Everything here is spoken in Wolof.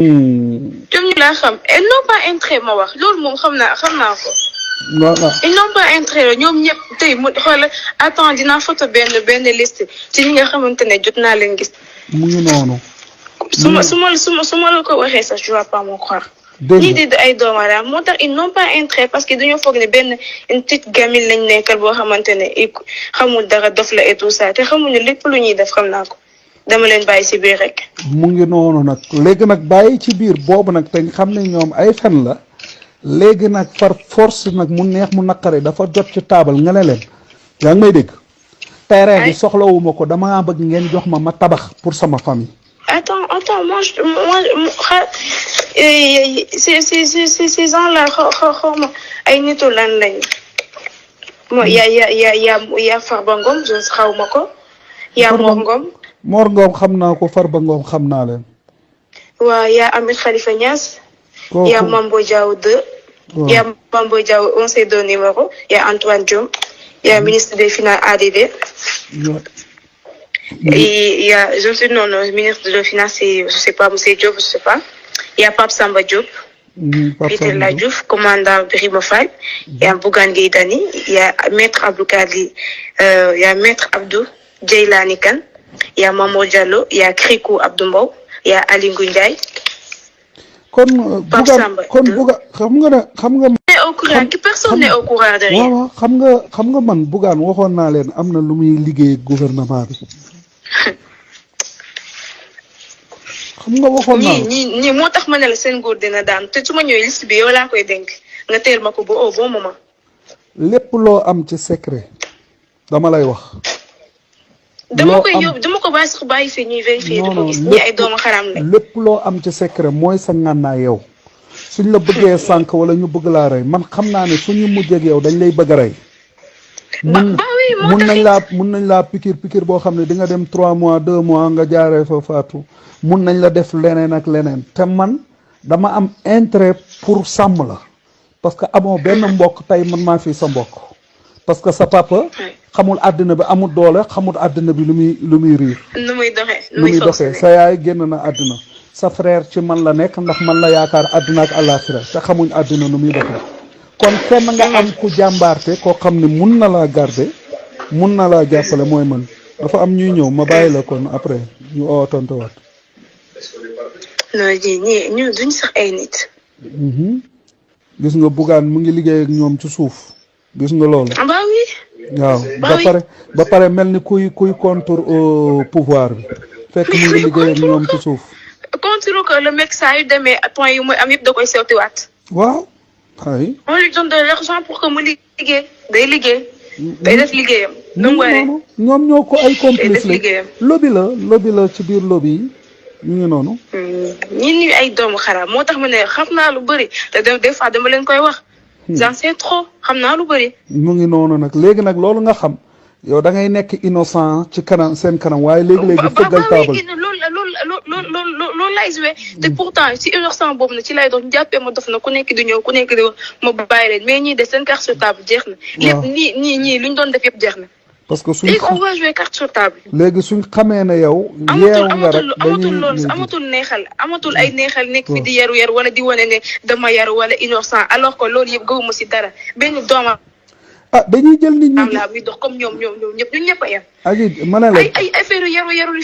ñoom ñu laa xam et non pas intérêt ma wax loolu moom xam naa ko. voilà ils n'ont pas intérêt ñoom ñëpp tey mu xoolal attends dinaa photo benn liste ci ñi nga xamante ne jot naa leen gis. mu ngi noonu. su ma la ko waxee sax je vais pas me croire. ñii di ay doomu aadama moo tax ils n'ont pas intérêt parce que dañoo foog ne une petite gamine lañ nekkal boo xamante ne xamul dara dof la et tout ça te xamuñu lépp lu ñuy def xam naa ko dama leen bàyyi ci biir rek. mu ngi noonu nag léegi nag bàyyi ci biir boobu nag te xam ne ñoom ay fen la léegi nag par force nag mu neex mu naqare dafa jot ci taabal nga ne leen yaa ngi may dégg. terrain bi soxlawuma ko dama bëgg ngeen jox ma tabax pour sama famille. Attends, moi, ces gens-là, ay nitu lan lañ. Moi, y a Farba Ngom, je xawma ko. Y a Mor Ngom. Mor Ngom xam naa ko, Farba Ngom xam naa leen. Ouais, y a Ahmed Khalifa Niass. Y a Mambo Diao 2. Y a Mambo Diao, on sait deux numéros. Y a Antoine Diome. Y a ministre des Finances ADD. Et il y a, le ministre de la Finance, je sais pas, M. Diop, je sais pas. Il y a Pape Samba Diop, Peter Ladjouf, commandant Brimofal. Il y a Bougane Gueye Dany, il y a Maître Abdou Kadi, il y a Maître Abdou Djeylani Kane, il y a Mamour Diallo, il y a Krikou Abdou Mbow, il y a Ali Ndiaye. Pape Samba xam nga au courant ki personne n'est au courant de rien. waaw xam nga man Bougane waxoon naa leen am na lu muy liggéey gouvernement bi. xam nga waxoon naa ñii moo tax ma ne la seen góor dina daan te su ma ñëwee liste bi yow laa koy dénk nga teel ma ko ba au bon moment. lépp loo am ci secret dama lay wax. dama ko bàyyi fii ñuy vérifier di ko gis ñi ay doomu xaram lañ. lépp loo am ci secret mooy sa ngànnaay yow suñ la bëggee sànq wala ñu bëgg laa rey man xam naa ne suñu mujjee yow dañ lay bëgg a rey. mun nañ laa pikir boo xam ne di nga dem 3 mois 2 mois nga jaaree fa faatu mun nañ la def leneen ak leneen te man dama am intérêt pour sàmm la parce que amoo benn mbokk tey man maa fi sa mbokk parce que sa papa xamul àddina bi amul doole xamul àddina bi lu muy riir nu muy doxee sa yaay génn na àddina sa frère ci man la nekk ndax man la yaakaar àddina ak àllaaxira te xamuñ àddina nu muy doxee kon kenn nga am ku jàmbaarte koo xam ne mun na laa garder mun na laa jàppale mooy man dafa am ñuy ñëw ma bàyyi la kon après ñu tontuwaat. non ñu duñ sax ay nit. gis nga Bougane mu ngi liggéey ak ñoom ci suuf gis nga loolu. bah oui. waaw ba pare mel ni kuy contre au pouvoir bi fekk mu ngi liggéey ak ñoom ci suuf. contre que le mec saa yu demee point yu muy am yëpp da koy sewtiwaat. waaw. ay on lui donne de l'argent pour que mu liggéey day liggéey. day def liggéeyam. nu mu waree ñoom ñoo ko ay complice la lobby la ci biir lobby yi ñu ngi noonu. ñi ay doomu xaraam moo tax ma ne xam naa lu bëri te des fois dama leen koy wax. j'en sais trop xam naa lu bëri. mu ngi noonu nag léegi nag loolu nga xam yow da ngay nekk innocent ci kanam seen kanam waaye léegi fëggal taabal. loolu lay joué te pourtant ci innocent boobu na ci lay dox ñu jàppee ma dof na ku nekk di ñëw ku nekk di wax ma bàyyi leen mais ñii de seen carte sur table jeex na. lépp ñii luñ doon def yëpp jeex na. parce que léegi on va jouer carte sur table. léegi suñ xamee ne yow. yeewu nga rek amatul loolu amatul neexal amatul ay neexal nekk fi di yaru wala di wane ne dama yaru wala innocent alors que loolu yëpp gëwuma si dara benn doomam. dañuy jël nit ñi. am laa buy dox comme ñoom ñëpp ñun ñëpp a yem. aji ma ne la ay affaire yaru